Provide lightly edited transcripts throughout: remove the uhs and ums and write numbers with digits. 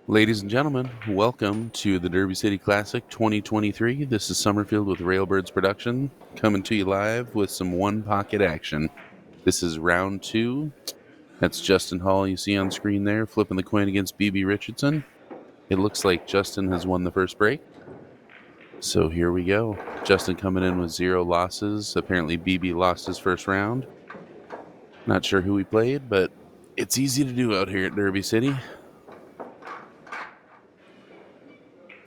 Ladies and gentlemen, welcome to the Derby City Classic 2023. This is Somerfield with Railbirds Production, coming to you live with some one-pocket action. This is round two. That's Justin Hall you see on screen there, flipping the coin against BB Richardson. It looks like Justin has won the first break. So here we go. Justin coming in with 0 losses. Apparently BB lost his first round. Not sure who he played, but it's easy to do out here at Derby City.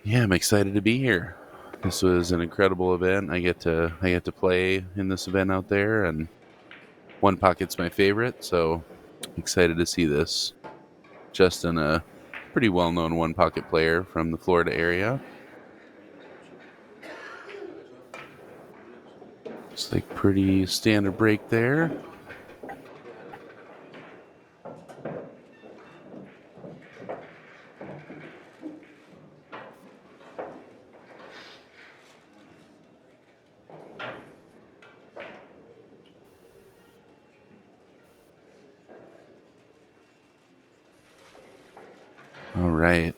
Yeah, I'm excited to be here. This was an incredible event. I get to play in this event out there, and one pocket's my favorite, so excited to see this. Justin, a pretty well-known one pocket player from the Florida area. It's like pretty standard break there. All right.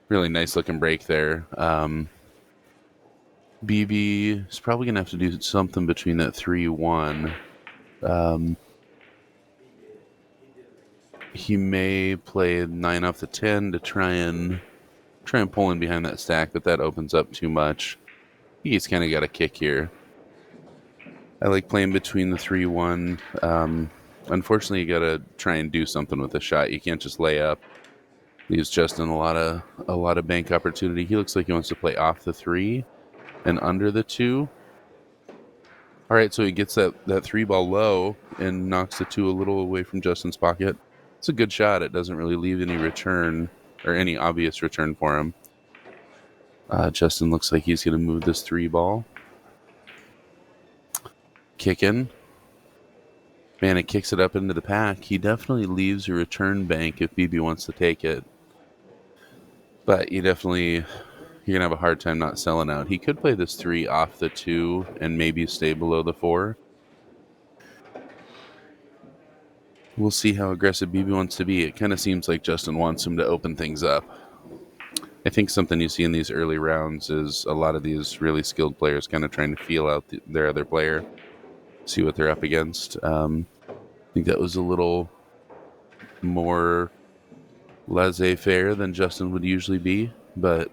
Really nice looking break there. BB is probably going to have to do something between that 3-1. He may play 9 off the 10 to try and pull in behind that stack, but that opens up too much. He's kind of got a kick here. I like playing between the 3-1. Unfortunately, you got to try and do something with the shot. You can't just lay up. Leaves Justin a lot of bank opportunity. He looks like he wants to play off the 3 and under the 2. All right, so he gets that 3 ball low and knocks the 2 a little away from Justin's pocket. It's a good shot. It doesn't really leave any return or any obvious return for him. Justin looks like he's going to move this 3 ball. Kicking. Man, it kicks it up into the pack. He definitely leaves a return bank if BB wants to take it. But you're going to have a hard time not selling out. He could play this 3 off the 2 and maybe stay below the 4. We'll see how aggressive BB wants to be. It kind of seems like Justin wants him to open things up. I think something you see in these early rounds is a lot of these really skilled players kind of trying to feel out their other player, see what they're up against. I think that was a little more laissez-faire than Justin would usually be, but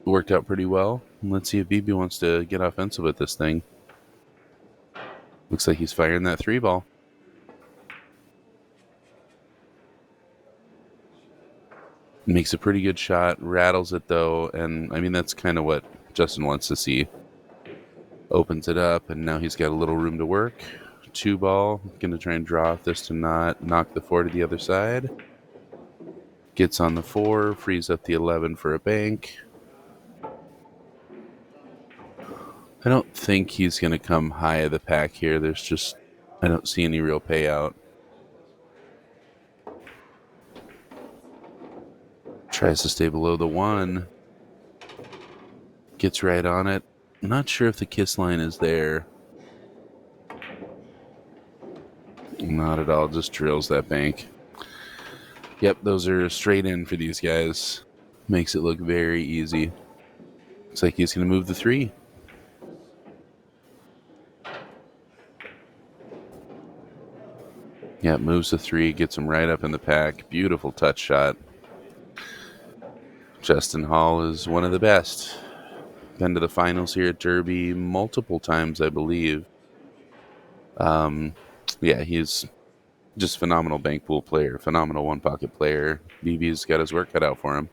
worked out pretty well. Let's see if BB wants to get offensive with this thing. Looks like he's firing that 3 ball. Makes a pretty good shot, rattles it though, and I mean that's kind of what Justin wants to see. Opens it up, and now he's got a little room to work. 2 ball, gonna try and draw off this to not knock the 4 to the other side. Gets on the 4, frees up the 11 for a bank. I don't think he's gonna come high of the pack here. I don't see any real payout. Tries to stay below the 1. Gets right on it. I'm not sure if the kiss line is there. Not at all. Just drills that bank. Yep, those are straight in for these guys. Makes it look very easy. Looks like he's going to move the 3. Yeah, moves the 3. Gets him right up in the pack. Beautiful touch shot. Justin Hall is one of the best. Been to the finals here at Derby multiple times, I believe. Yeah, he's just phenomenal bank pool player, phenomenal one pocket player. BB's got his work cut out for him.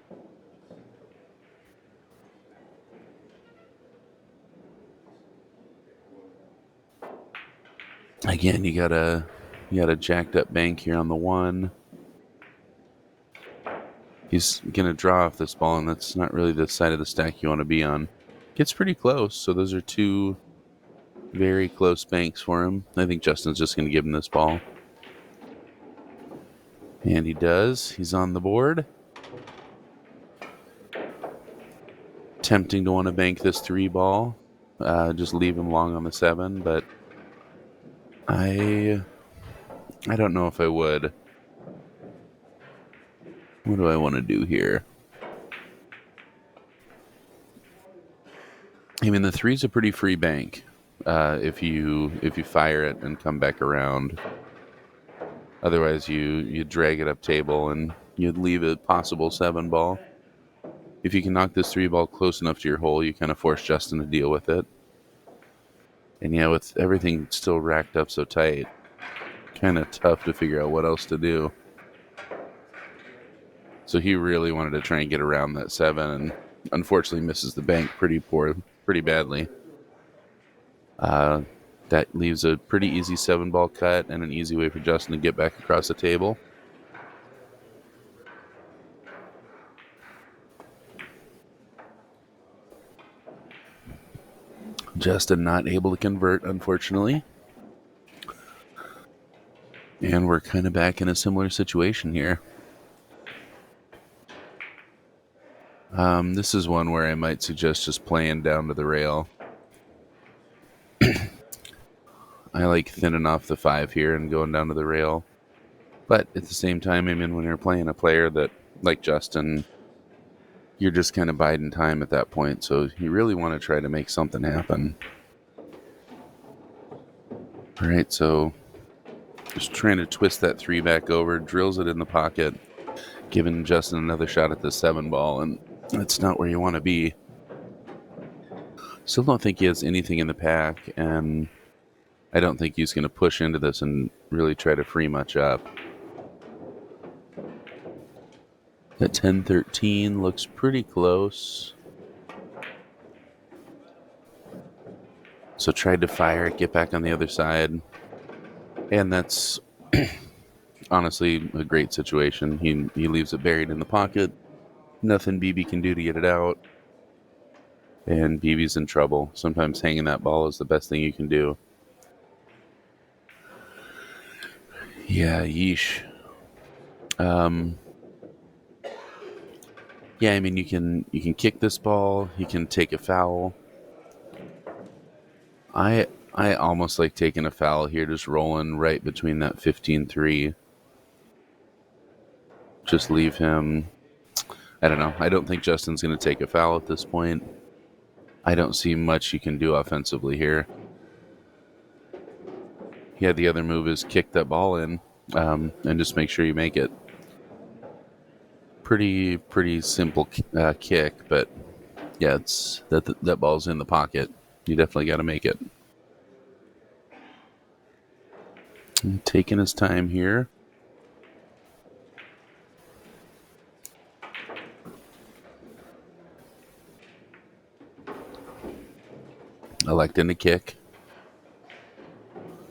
Again, you got a jacked up bank here on the 1. He's going to draw off this ball, and that's not really the side of the stack you want to be on. Gets pretty close, so those are 2 very close banks for him. I think Justin's just going to give him this ball. And he does. He's on the board. Tempting to want to bank this 3 ball. Just leave him long on the 7, but I don't know if I would. What do I want to do here? I mean, the three's a pretty free bank if you fire it and come back around. Otherwise, you drag it up table and you'd leave a possible 7 ball. If you can knock this 3 ball close enough to your hole, you kind of force Justin to deal with it. And yeah, with everything still racked up so tight, kind of tough to figure out what else to do. So he really wanted to try and get around that 7, and unfortunately misses the bank pretty badly. That leaves a pretty easy 7-ball cut and an easy way for Justin to get back across the table. Justin not able to convert, unfortunately. And we're kind of back in a similar situation here. This is one where I might suggest just playing down to the rail. I like thinning off the 5 here and going down to the rail. But at the same time, I mean, when you're playing a player that, like Justin, you're just kind of biding time at that point. So you really want to try to make something happen. All right, so just trying to twist that 3 back over, drills it in the pocket, giving Justin another shot at the 7-ball, and that's not where you want to be. Still don't think he has anything in the pack, and I don't think he's going to push into this and really try to free much up. That 10-13 looks pretty close. So tried to fire it, get back on the other side. And that's honestly a great situation. He leaves it buried in the pocket. Nothing BB can do to get it out. And BB's in trouble. Sometimes hanging that ball is the best thing you can do. Yeah, yeesh. Yeah, I mean, you can kick this ball. You can take a foul. I almost like taking a foul here, just rolling right between that 15-3. Just leave him. I don't know. I don't think Justin's going to take a foul at this point. I don't see much you can do offensively here. Yeah, the other move is kick that ball in and just make sure you make it. Pretty simple kick, but yeah, it's that ball's in the pocket. You definitely got to make it. And taking his time here. Electing to kick.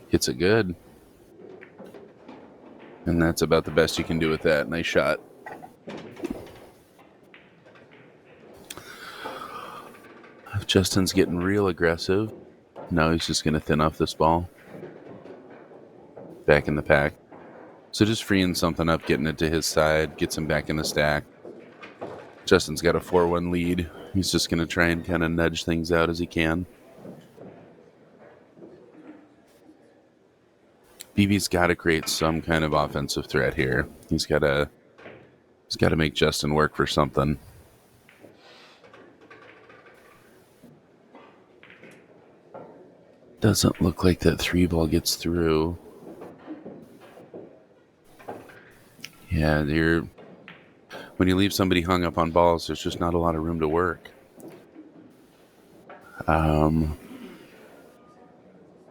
Hits it good. And that's about the best you can do with that. Nice shot. Justin's getting real aggressive. Now he's just going to thin off this ball. Back in the pack. So just freeing something up, getting it to his side, gets him back in the stack. Justin's got a 4-1 lead. He's just going to try and kind of nudge things out as he can. BB's got to create some kind of offensive threat here. He's got to make Justin work for something. Doesn't look like that 3-ball gets through. Yeah, when you leave somebody hung up on balls, there's just not a lot of room to work.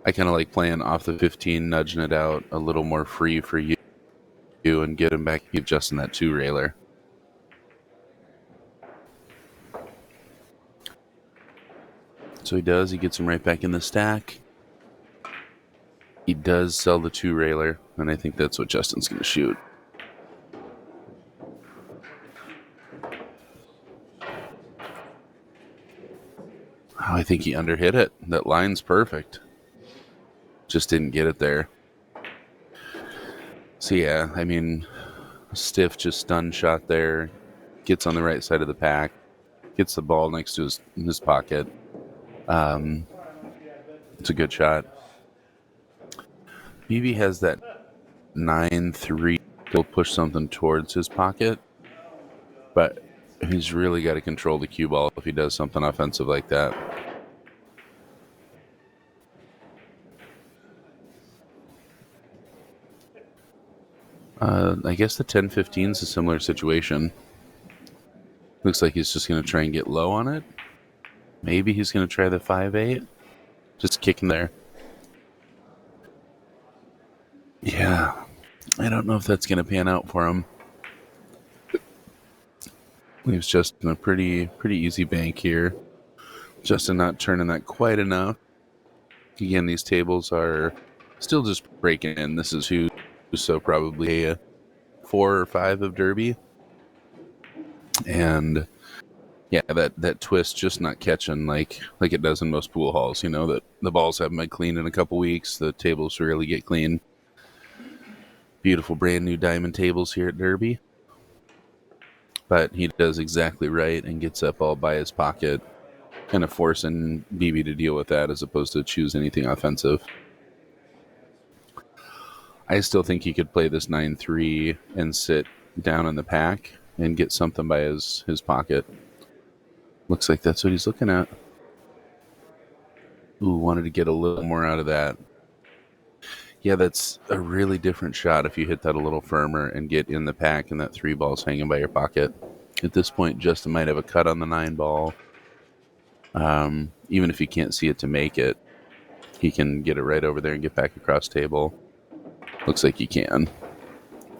I kind of like playing off the 15, nudging it out a little more free for you and get him back, give Justin that 2-railer. So he does. He gets him right back in the stack. He does sell the 2-railer, and I think that's what Justin's going to shoot. Oh, I think he underhit it. That line's perfect. Just didn't get it there. So yeah, I mean, stiff, just stun shot there. Gets on the right side of the pack. Gets the ball next to his pocket. It's a good shot. BB has that 9-3. He'll push something towards his pocket. But he's really got to control the cue ball if he does something offensive like that. I guess the 10-15 is a similar situation. Looks like he's just going to try and get low on it. Maybe he's going to try the 5-8. Just kicking there. Yeah. I don't know if that's going to pan out for him. Leaves Justin a pretty easy bank here. Justin not turning that quite enough. Again, these tables are still just breaking in. This is who, so probably a 4 or 5 of Derby. And yeah, that twist just not catching like it does in most pool halls. You know, that the balls haven't been cleaned in a couple weeks. The tables really get clean. Beautiful brand new diamond tables here at Derby. But he does exactly right and gets up all by his pocket, kind of forcing BB to deal with that as opposed to choose anything offensive. I still think he could play this 9-3 and sit down in the pack and get something by his pocket. Looks like that's what he's looking at. Ooh, wanted to get a little more out of that. Yeah, that's a really different shot if you hit that a little firmer and get in the pack and that 3 ball's hanging by your pocket. At this point, Justin might have a cut on the 9 ball. Even if he can't see it to make it, he can get it right over there and get back across table. Looks like he can.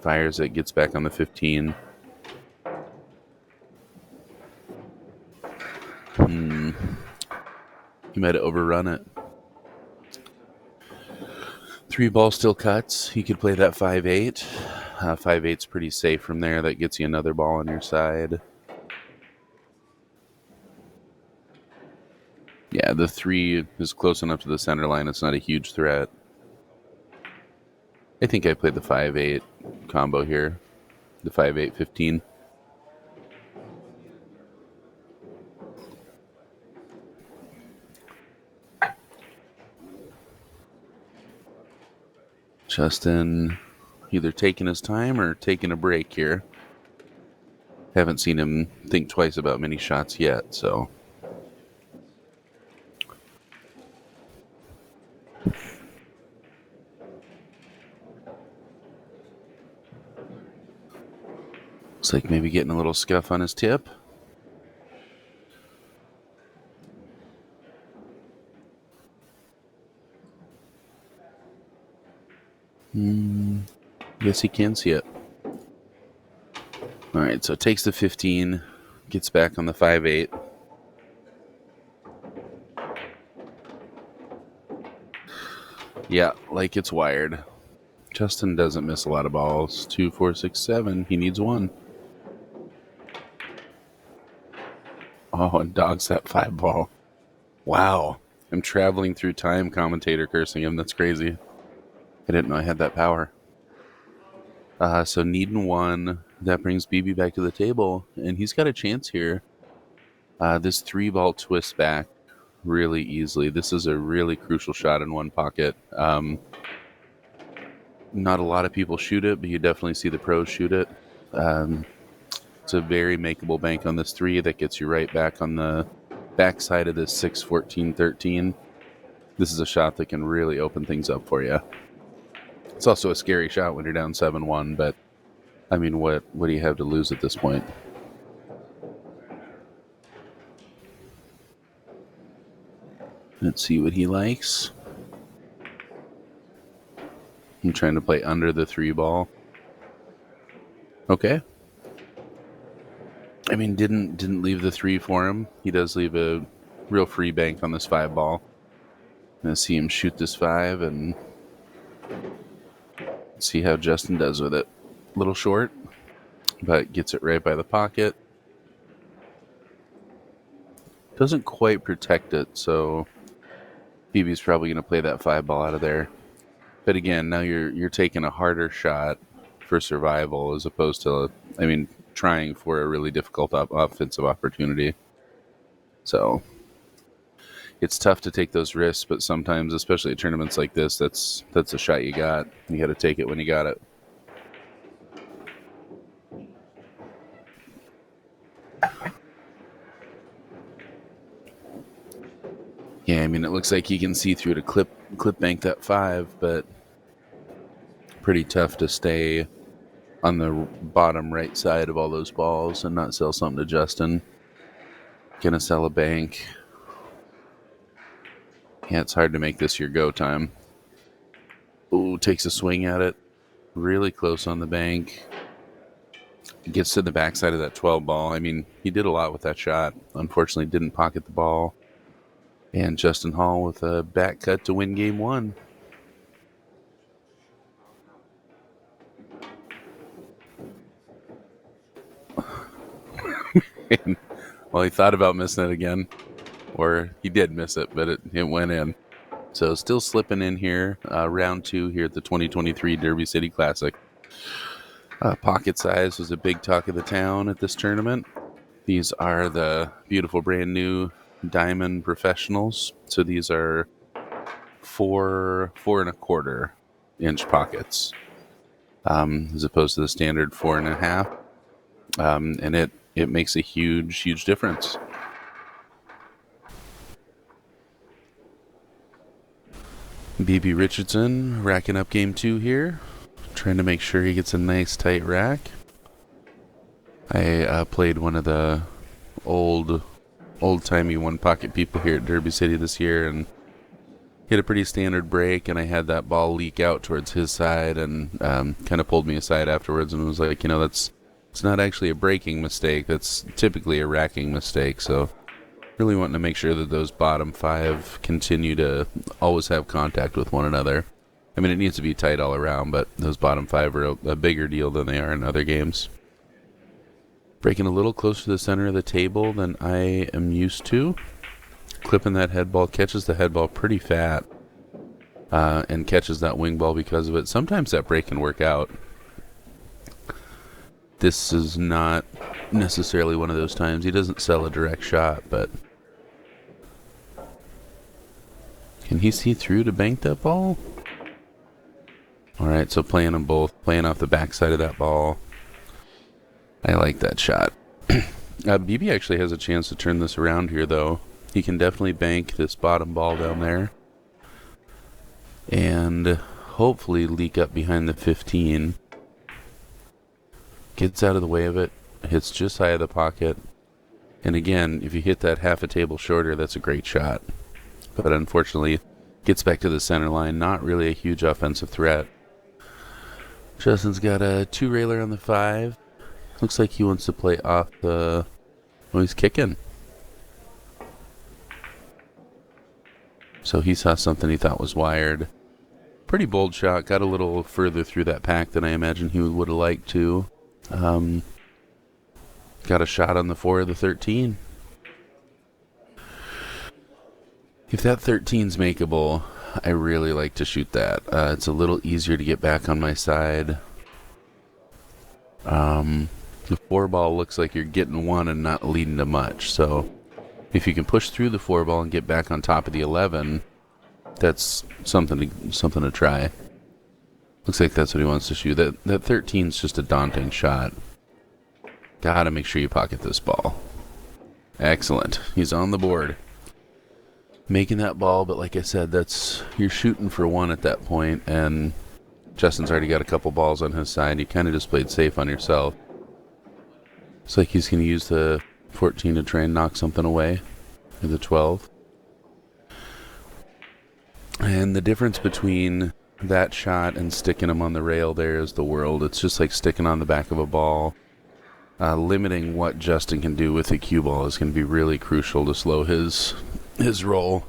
Fires it, gets back on the 15. He might have overrun it. 3 ball still cuts. He could play that 5-8. 5-8's pretty safe from there. That gets you another ball on your side. Yeah, the 3 is close enough to the center line. It's not a huge threat. I think I played the 5-8 combo here. The 5-8-15. Justin either taking his time or taking a break here. Haven't seen him think twice about many shots yet, so. Looks like maybe getting a little scuff on his tip. Guess he can see it. All right, so takes the 15, gets back on the 5-8. Yeah, like it's wired. Justin doesn't miss a lot of balls. 2, 4, 6, 7. He needs 1. Oh, and dogs that 5 ball. Wow. I'm traveling through time, commentator cursing him. That's crazy. I didn't know I had that power. So needing 1. That brings BB back to the table, and he's got a chance here. This 3 ball twists back really easily. This is a really crucial shot in one pocket. Not a lot of people shoot it, but you definitely see the pros shoot it. It's a very makeable bank on this 3 that gets you right back on the backside of this 6, 14, 13. This is a shot that can really open things up for you. It's also a scary shot when you're down 7-1, but I mean, what do you have to lose at this point? Let's see what he likes. I'm trying to play under the 3 ball. Okay. I mean, didn't leave the 3 for him. He does leave a real free bank on this 5 ball. I'm gonna see him shoot this 5 and see how Justin does with it. A little short, but gets it right by the pocket. Doesn't quite protect it, so BB's probably going to play that 5 ball out of there. But again, now you're taking a harder shot for survival as opposed to, I mean, trying for a really difficult offensive opportunity. So it's tough to take those risks, but sometimes, especially at tournaments like this, that's a shot you got. You got to take it when you got it. Yeah, I mean, it looks like he can see through to clip bank that 5, but pretty tough to stay on the bottom right side of all those balls and not sell something to Justin. Gonna sell a bank. Yeah, it's hard to make this your go time. Ooh, takes a swing at it. Really close on the bank. Gets to the backside of that 12 ball. I mean, he did a lot with that shot. Unfortunately, didn't pocket the ball. And Justin Hall with a back cut to win game 1. Well, he thought about missing it again. Or he did miss it, but it went in. So still slipping in here. Round 2 here at the 2023 Derby City Classic. Pocket size was a big talk of the town at this tournament. These are the beautiful brand new Diamond Professionals. So these are 4.25 inch pockets, as opposed to the standard 4.5. And it makes a huge difference. BB Richardson racking up game 2 here, trying to make sure he gets a nice tight rack. I played one of the old-timey one-pocket people here at Derby City this year and hit a pretty standard break, and I had that ball leak out towards his side and kind of pulled me aside afterwards and was like, it's not actually a breaking mistake. That's typically a racking mistake, so really wanting to make sure that those bottom 5 continue to always have contact with one another. I mean, it needs to be tight all around, but those bottom 5 are a bigger deal than they are in other games. Breaking a little closer to the center of the table than I am used to. Clipping that head ball, catches the head ball pretty fat, and catches that wing ball because of it. Sometimes that break can work out. This is not necessarily one of those times. He doesn't sell a direct shot, but can he see through to bank that ball? Alright, so playing them both. Playing off the backside of that ball. I like that shot. BB actually has a chance to turn this around here, though. He can definitely bank this bottom ball down there. And hopefully leak up behind the 15. Gets out of the way of it. Hits just high of the pocket. And again, if you hit that half a table shorter, that's a great shot. But unfortunately, gets back to the center line. Not really a huge offensive threat. Justin's got a 2-railer on the 5. Looks like he wants to play off the... Oh, he's kicking. So he saw something he thought was wired. Pretty bold shot. Got a little further through that pack than I imagine he would have liked to. Got a shot on the 4 of the 13. If that 13's makeable, I really like to shoot that. It's a little easier to get back on my side. The 4 ball looks like you're getting one and not leading to much. So if you can push through the 4 ball and get back on top of the 11, that's something to try. Looks like that's what he wants to shoot. That 13's just a daunting shot. Gotta make sure you pocket this ball. Excellent. He's on the board. Making that ball, but like I said, you're shooting for 1 at that point, and Justin's already got a couple balls on his side. You kind of just played safe on yourself. Looks like he's going to use the 14 to try and knock something away. Or the 12. And the difference between that shot and sticking him on the rail there is the world. It's just like sticking on the back of a ball. Limiting what Justin can do with the cue ball is going to be really crucial to slow his roll.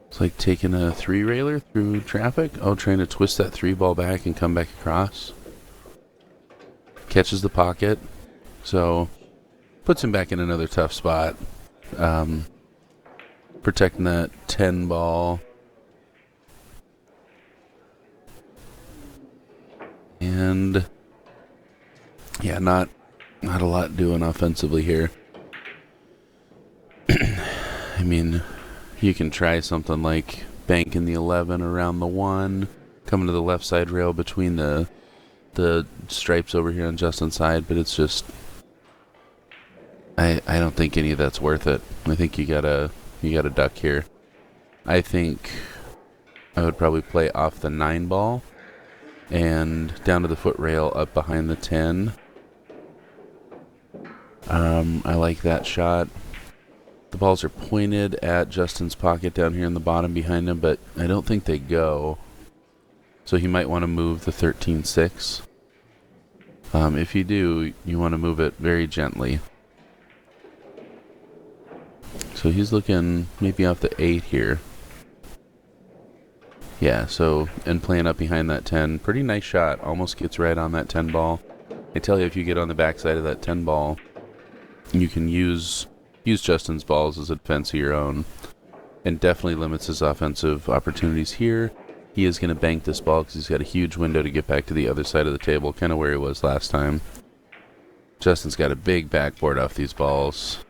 It's like taking a 3-railer through traffic. Oh, trying to twist that 3 ball back and come back across. Catches the pocket. So, puts him back in another tough spot. Protecting that 10 ball. And yeah, not a lot doing offensively here. I mean, you can try something like banking the 11 around the 1, coming to the left side rail between the stripes over here on Justin's side, but it's just I don't think any of that's worth it. I think you gotta duck here. I think I would probably play off the 9 ball and down to the foot rail up behind the 10. I like that shot. The balls are pointed at Justin's pocket down here in the bottom behind him, but I don't think they go. So he might want to move the 13-6. If you do, you want to move it very gently. So he's looking maybe off the 8 here. Yeah, so, and playing up behind that 10. Pretty nice shot. Almost gets right on that 10 ball. I tell you, if you get on the backside of that 10 ball, you can use Justin's balls as a defense of your own. And definitely limits his offensive opportunities here. He is going to bank this ball because he's got a huge window to get back to the other side of the table, kind of where he was last time. Justin's got a big backboard off these balls.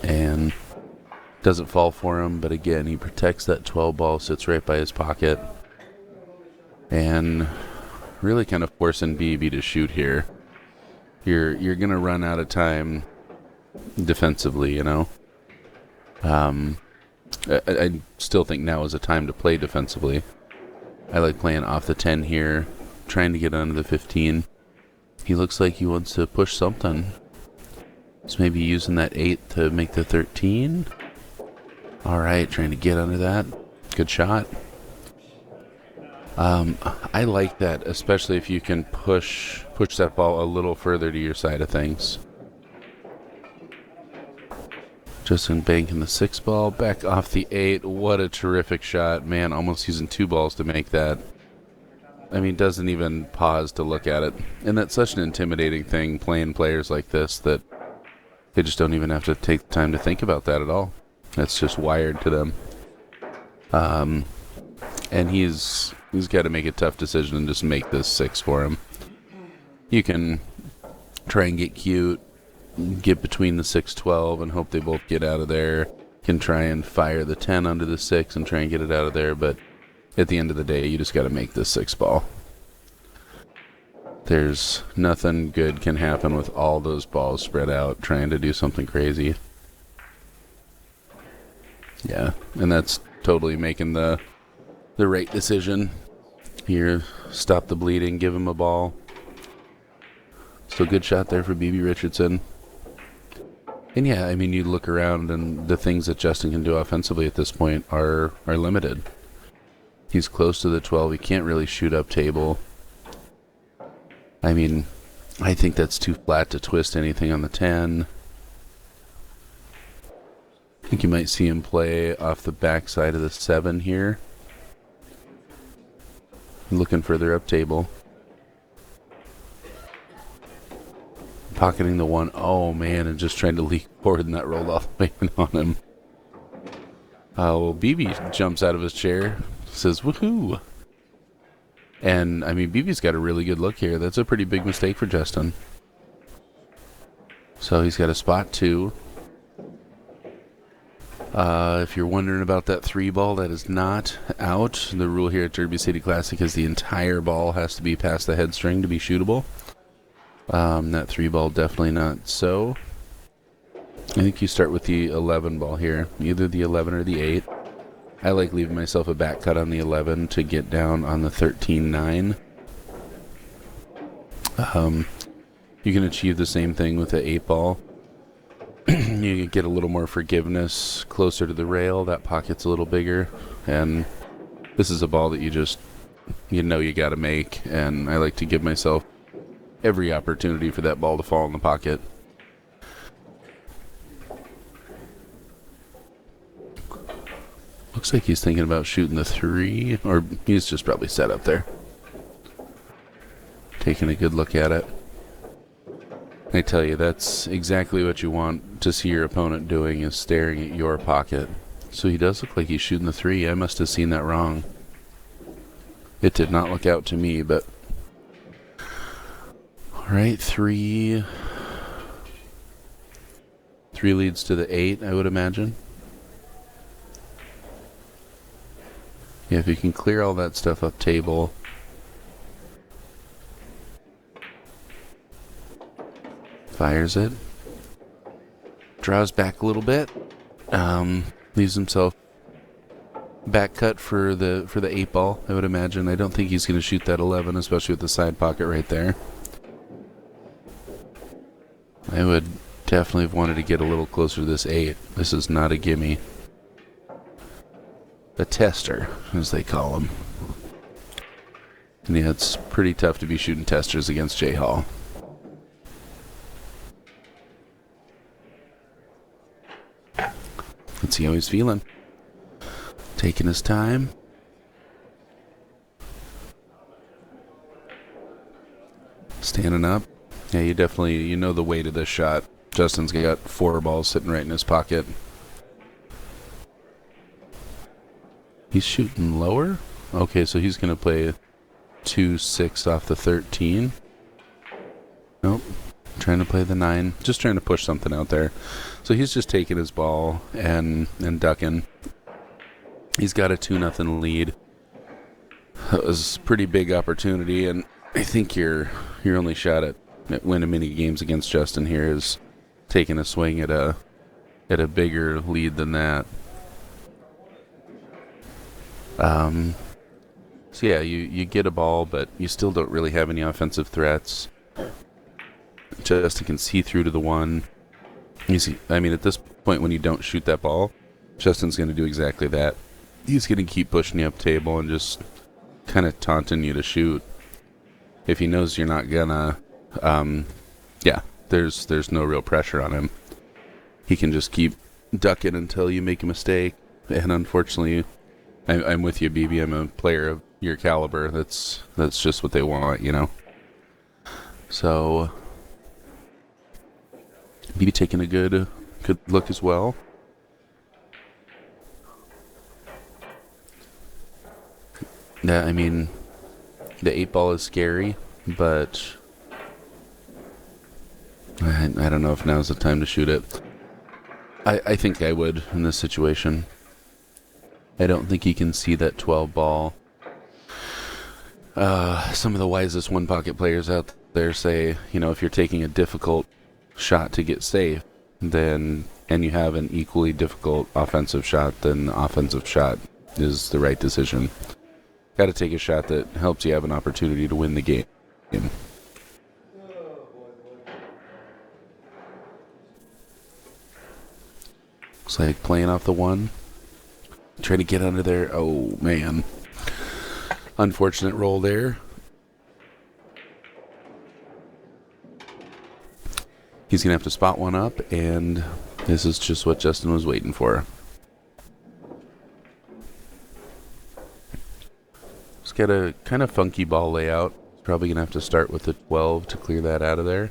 And doesn't fall for him, but again, he protects that 12 ball, sits right by his pocket. And really kind of forcing BB to shoot here. You're going to run out of time defensively, you know. I still think now is a time to play defensively. I like playing off the 10 here, trying to get under the 15. He looks like he wants to push something. So maybe using that 8 to make the 13. Alright, trying to get under that. Good shot. I like that, especially if you can push that ball a little further to your side of things. Justin banking the 6 ball, back off the 8. What a terrific shot. Man, almost using 2 balls to make that. I mean, doesn't even pause to look at it. And that's such an intimidating thing, playing players like this, that they just don't even have to take the time to think about that at all. That's just wired to them. And he's got to make a tough decision and just make this 6 for him. You can try and get cute, get between the 6-12 and hope they both get out of there. Can try and fire the 10 under the 6 and try and get it out of there, but at the end of the day, you just got to make this 6 ball. There's nothing good can happen with all those balls spread out trying to do something crazy. Yeah, and that's totally making the right decision. Here, stop the bleeding, give him a ball. So good shot there for BB Richardson. And yeah, I mean, you look around and the things that Justin can do offensively at this point are limited. He's close to the 12. He can't really shoot up table. I mean, I think that's too flat to twist anything on the 10. I think you might see him play off the backside of the 7 here. Looking further up table. Pocketing the 1. Oh, man, and just trying to leak forward, and that rolled off the way on him. Well, BB jumps out of his chair, says, woohoo! And, I mean, BB's got a really good look here. That's a pretty big mistake for Justin. So he's got a spot 2. If you're wondering about that 3 ball, that is not out. The rule here at Derby City Classic is the entire ball has to be past the head string to be shootable. That 3 ball definitely not so. I think you start with the 11 ball here, either the 11 or the 8. I like leaving myself a back cut on the 11 to get down on the 13-9. You can achieve the same thing with the 8 ball. You get a little more forgiveness closer to the rail. That pocket's a little bigger. And this is a ball that you know you got to make. And I like to give myself every opportunity for that ball to fall in the pocket. Looks like he's thinking about shooting the 3, or he's just probably set up there. Taking a good look at it. I tell you, that's exactly what you want to see your opponent doing, is staring at your pocket. So he does look like he's shooting the 3. I must have seen that wrong. It did not look out to me, but... Alright, 3. 3 leads to the 8, I would imagine. Yeah, if you can clear all that stuff up table. Fires it. Draws back a little bit. Leaves himself back cut for the 8 ball, I would imagine. I don't think he's going to shoot that 11, especially with the side pocket right there. I would definitely have wanted to get a little closer to this 8. This is not a gimme. A tester, as they call him. And yeah, it's pretty tough to be shooting testers against Jay Hall. Let's see how he's feeling. Taking his time. Standing up. Yeah, you know the weight of this shot. Justin's got 4 balls sitting right in his pocket. He's shooting lower? Okay, so he's going to play 2-6 off the 13. Nope. Trying to play the 9. Just trying to push something out there. So he's just taking his ball and ducking. He's got a 2-0 lead. That was a pretty big opportunity, and I think your only shot at winning many games against Justin here is taking a swing at a bigger lead than that. So yeah, you get a ball, but you still don't really have any offensive threats. Justin can see through to the 1. I mean, at this point, when you don't shoot that ball, Justin's going to do exactly that. He's going to keep pushing you up table and just kind of taunting you to shoot. If he knows you're not gonna, yeah, there's no real pressure on him. He can just keep ducking until you make a mistake. And unfortunately, I'm with you, BB. I'm a player of your caliber. That's just what they want, you know. So BB taking a good look as well. Yeah, I mean, the 8 ball is scary, but I don't know if now's the time to shoot it. I think I would in this situation. I don't think he can see that 12 ball. Some of the wisest one pocket players out there say, you know, if you're taking a difficult shot to get safe, and you have an equally difficult offensive shot, then the offensive shot is the right decision. Got to take a shot that helps you have an opportunity to win the game. Looks like playing off the 1. Trying to get under there. Oh, man. Unfortunate roll there. He's going to have to spot 1 up, and this is just what Justin was waiting for. He's got a kind of funky ball layout. Probably going to have to start with the 12 to clear that out of there.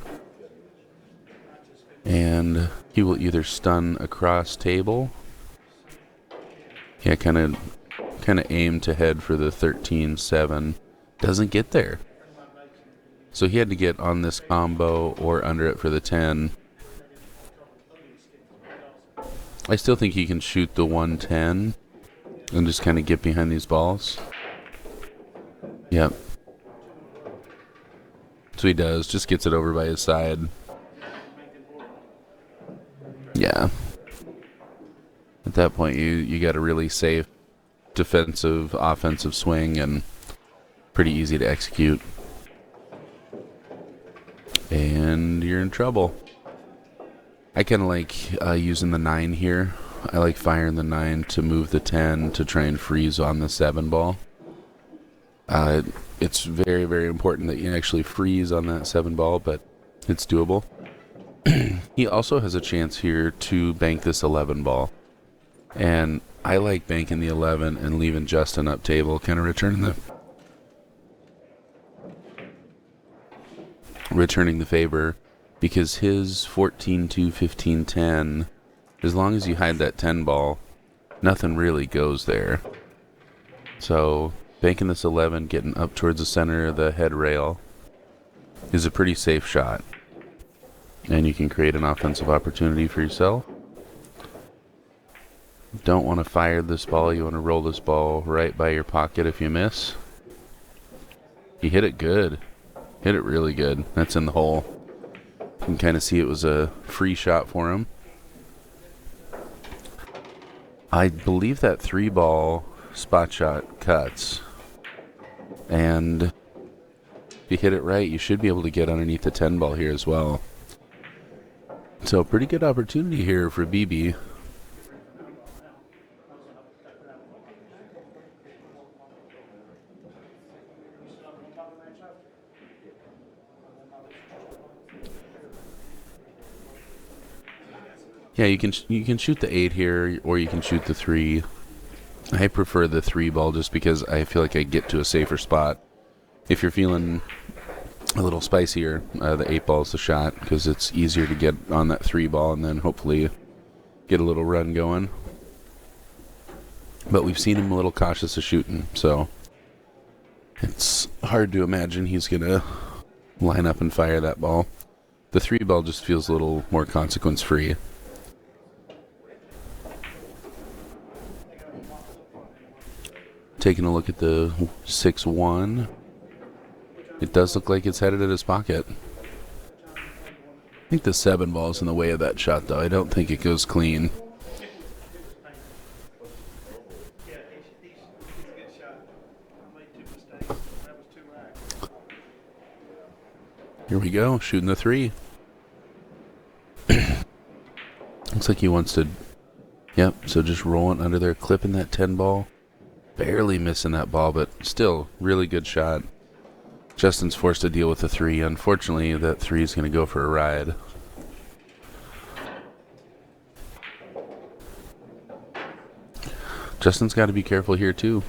And he will either stun across table. Yeah, kind of aim to head for the 13-7. Doesn't get there. So he had to get on this combo or under it for the 10. I still think he can shoot the 110 and just kind of get behind these balls. Yep. So he does. Just gets it over by his side. Yeah. At that point, you got a really safe defensive, offensive swing and pretty easy to execute. And you're in trouble. I kind of like using the 9 here. I like firing the 9 to move the 10 to try and freeze on the 7 ball. It's very, very important that you actually freeze on that 7 ball, but it's doable. He also has a chance here to bank this 11 ball. And I like banking the 11 and leaving Justin up table, kind of returning the favor, because his 14-2, 15-10, as long as you hide that 10 ball, nothing really goes there. So banking this 11, getting up towards the center of the head rail is a pretty safe shot. And you can create an offensive opportunity for yourself. Don't want to fire this ball. You want to roll this ball right by your pocket if you miss. He hit it good. Hit it really good. That's in the hole. You can kind of see it was a free shot for him. I believe that 3-ball spot shot cuts. And if you hit it right, you should be able to get underneath the 10-ball here as well. So pretty good opportunity here for BB. Yeah, you can shoot the 8 here, or you can shoot the 3. I prefer the 3-ball just because I feel like I get to a safer spot. If you're feeling a little spicier, the 8-ball is the shot because it's easier to get on that 3-ball and then hopefully get a little run going. But we've seen him a little cautious of shooting, so it's hard to imagine he's going to line up and fire that ball. The 3-ball just feels a little more consequence-free. Taking a look at the 6-1. It does look like it's headed at his pocket. I think the 7-ball is in the way of that shot, though. I don't think it goes clean. Here we go, shooting the 3. Looks like he wants to... Yep, so just rolling under there, clipping that 10-ball. Barely missing that ball, but still, really good shot. Justin's forced to deal with the 3. Unfortunately, that 3 is going to go for a ride. Justin's got to be careful here, too.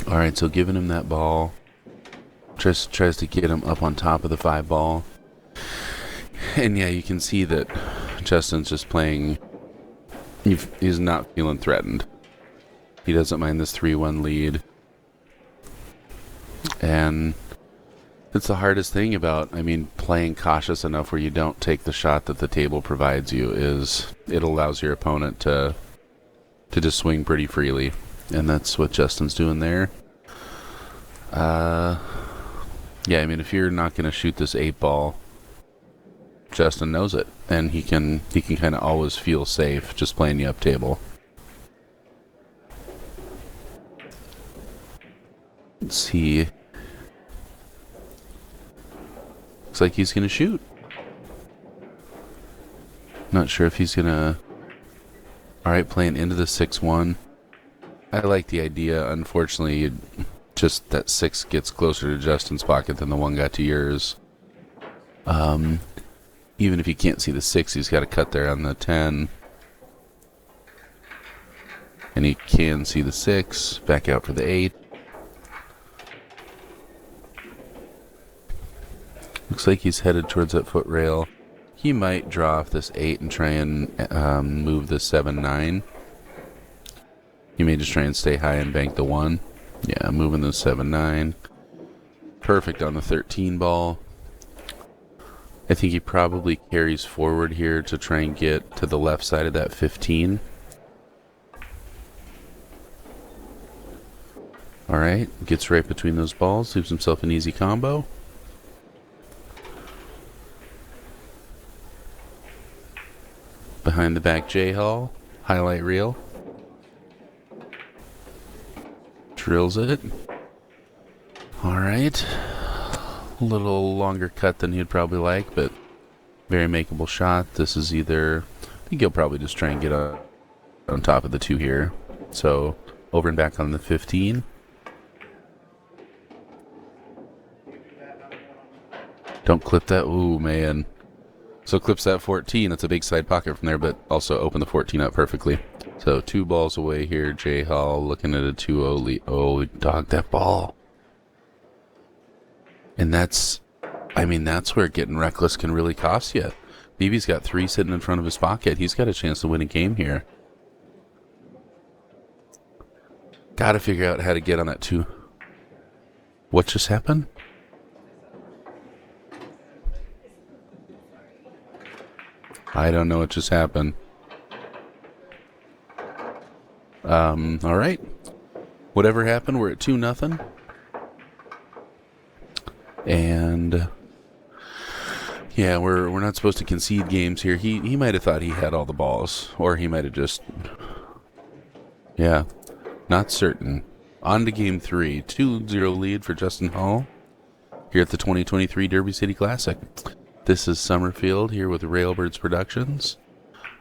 Alright, so giving him that ball. Just tries to get him up on top of the 5-ball. And yeah, you can see that Justin's just playing... He's not feeling threatened. He doesn't mind this 3-1 lead. And it's the hardest thing about, playing cautious enough where you don't take the shot that the table provides you is it allows your opponent to just swing pretty freely. And that's what Justin's doing there. Yeah, if you're not going to shoot this 8-ball, Justin knows it, and he can kind of always feel safe just playing you up table. Let's see. Looks like he's going to shoot. Not sure if he's going to... Alright, playing into the 6-1. I like the idea. Unfortunately, just that 6 gets closer to Justin's pocket than the 1 got to yours. Even if he can't see the 6, he's got to cut there on the 10. And he can see the 6. Back out for the 8. Looks like he's headed towards that foot rail. He might draw off this 8 and try and move the 7-9. He may just try and stay high and bank the 1. Yeah, moving the 7-9. Perfect on the 13 ball. I think he probably carries forward here to try and get to the left side of that 15. Alright, gets right between those balls, leaves himself an easy combo. Behind the back J-Hall, highlight reel. Drills it. Alright. A little longer cut than he'd probably like, but very makeable shot. This is either... I think he'll probably just try and get on top of the 2 here. So, over and back on the 15. Don't clip that. Ooh, man. So clips that 14. That's a big side pocket from there, but also open the 14 up perfectly. So 2 balls away here. J Hall looking at a 2-0 lead. Oh, dog, that ball. And that's where getting reckless can really cost you. BB's got 3 sitting in front of his pocket. He's got a chance to win a game here. Gotta figure out how to get on that 2. What just happened? I don't know what just happened. Alright. Whatever happened, we're at 2-0. And Yeah, we're not supposed to concede games here. He might have thought he had all the balls, or he might have just, yeah, not certain. On to game 3, 2-0 lead for Justin Hall here at the 2023 Derby City Classic. This is Somerfield here with Railbirds Productions.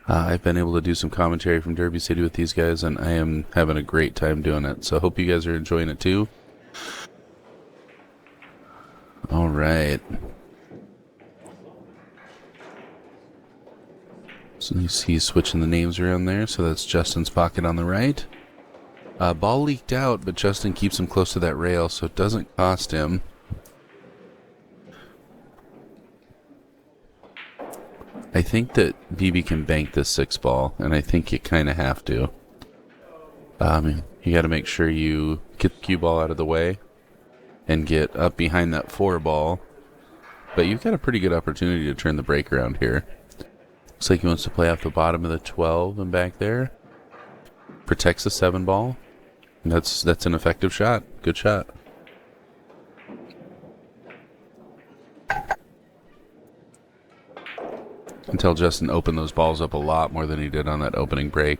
I've been able to do some commentary from Derby City with these guys, and I am having a great time doing it. So I hope you guys are enjoying it too. All right. So you see switching the names around there. So that's Justin's pocket on the right. Ball leaked out, but Justin keeps him close to that rail, so it doesn't cost him. I think that BB can bank this 6 ball, and I think you kind of have to. You got to make sure you get the cue ball out of the way and get up behind that 4 ball. But you've got a pretty good opportunity to turn the break around here. Looks like he wants to play off the bottom of the 12 and back there. Protects the 7 ball. And that's an effective shot. Good shot. Until Justin opened those balls up a lot more than he did on that opening break.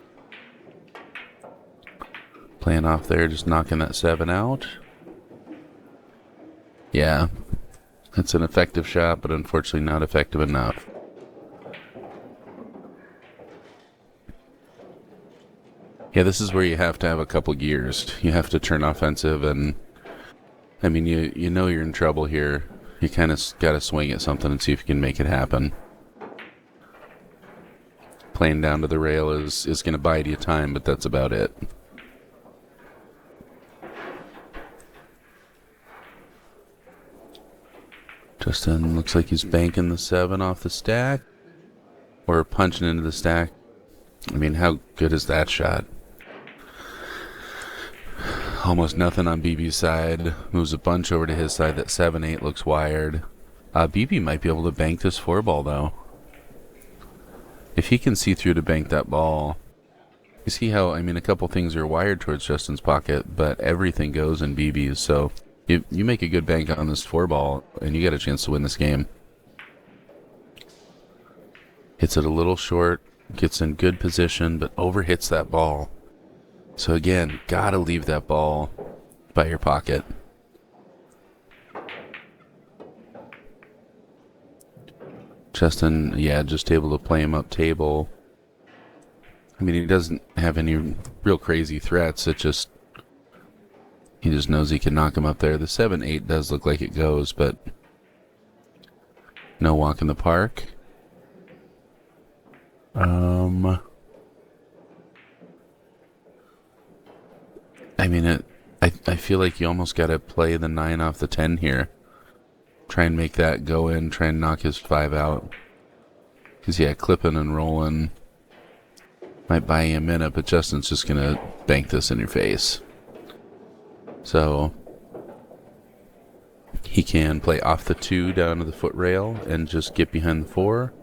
Playing off there, just knocking that 7 out. Yeah, that's an effective shot, but unfortunately not effective enough. Yeah, this is where you have to have a couple gears. You have to turn offensive, and I mean, you know you're in trouble here. You kind of got to swing at something and see if you can make it happen. Playing down to the rail is going to bide you time, but that's about it. Justin looks like he's banking the 7 off the stack, or punching into the stack. I mean, how good is that shot? Almost nothing on BB's side. Moves a bunch over to his side. That 7-8 looks wired. BB might be able to bank this 4 ball, though. If he can see through to bank that ball, you see how, I mean, a couple things are wired towards Justin's pocket, but everything goes in BB's, so you make a good bank on this 4 ball, and you got a chance to win this game. Hits it a little short, gets in good position, but overhits that ball. So again, gotta leave that ball by your pocket. Justin, yeah, just able to play him up table. I mean, he doesn't have any real crazy threats. He just knows he can knock him up there. The 7-8 does look like it goes, but no walk in the park. I mean, I feel like you almost got to play the 9 off the 10 here. Try and make that go in. Try and knock his 5 out. Because, yeah, clipping and rolling might buy you a minute, but Justin's just going to bank this in your face. So he can play off the 2 down to the foot rail and just get behind the 4.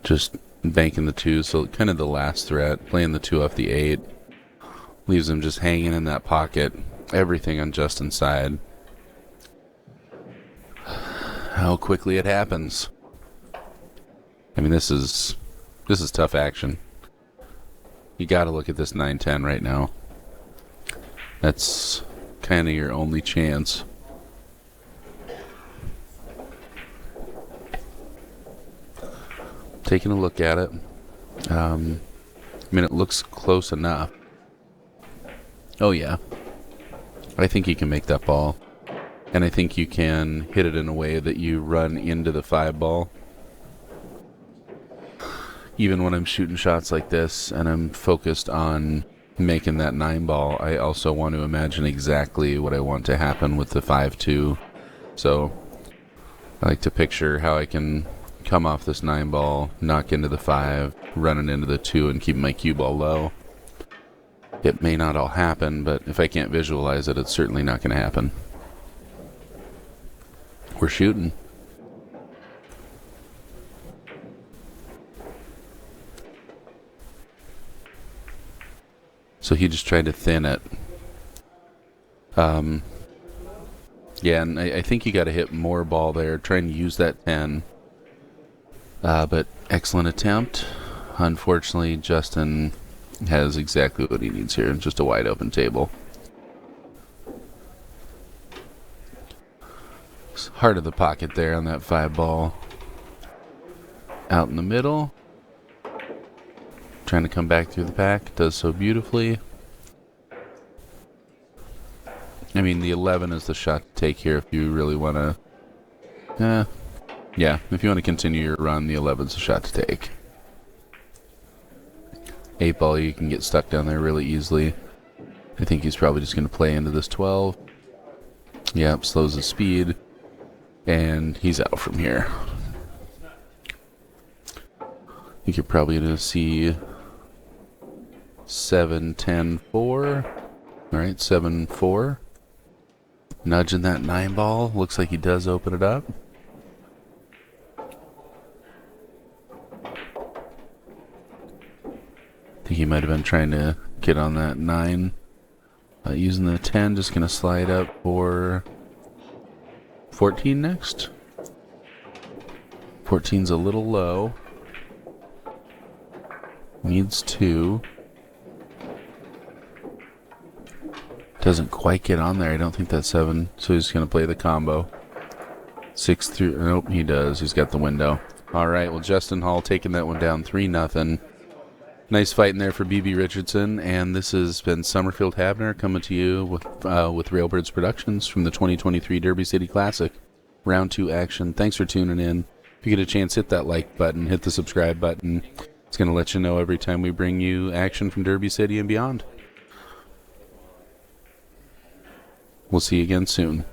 Just banking the 2, so kind of the last threat. Playing the 2 off the 8. Leaves him just hanging in that pocket. Everything on Justin's side. How quickly it happens. I mean, this is tough action. You got to look at this 9-10 right now. That's kind of your only chance. Taking a look at it. I mean, it looks close enough. Oh, yeah. I think you can make that ball. And I think you can hit it in a way that you run into the 5 ball. Even when I'm shooting shots like this and I'm focused on making that 9 ball, I also want to imagine exactly what I want to happen with the 5-2. So I like to picture how I can come off this 9 ball, knock into the 5, run it into the 2, and keep my cue ball low. It may not all happen, but if I can't visualize it, it's certainly not going to happen. We're shooting. So he just tried to thin it. Yeah, and I think you got to hit more ball there. Trying to use that 10. But excellent attempt. Unfortunately, Justin has exactly what he needs here. Just a wide open table. Heart of the pocket there on that 5 ball. Out in the middle. Trying to come back through the pack. Does so beautifully. I mean, the 11 is the shot to take here if you really want to... yeah, if you want to continue your run, the 11's the shot to take. 8 ball, you can get stuck down there really easily. I think he's probably just going to play into this 12. Yep, slows his speed. And he's out from here. I think you're probably going to see 7, 10, 4. All right, 7, 4. Nudging that 9 ball. Looks like he does open it up. I think he might have been trying to get on that 9. Using the 10, just going to slide up for 14 next. 14's a little low. Needs 2. Doesn't quite get on there. I don't think that's 7. So he's going to play the combo. 6 through... Nope, he does. He's got the window. All right, well, Justin Hall taking that one down 3-0. Nice fight in there for BB Richardson. And this has been Somerfield Habener coming to you with Railbirds Productions from the 2023 Derby City Classic. Round 2 action. Thanks for tuning in. If you get a chance, hit that like button. Hit the subscribe button. It's going to let you know every time we bring you action from Derby City and beyond. We'll see you again soon.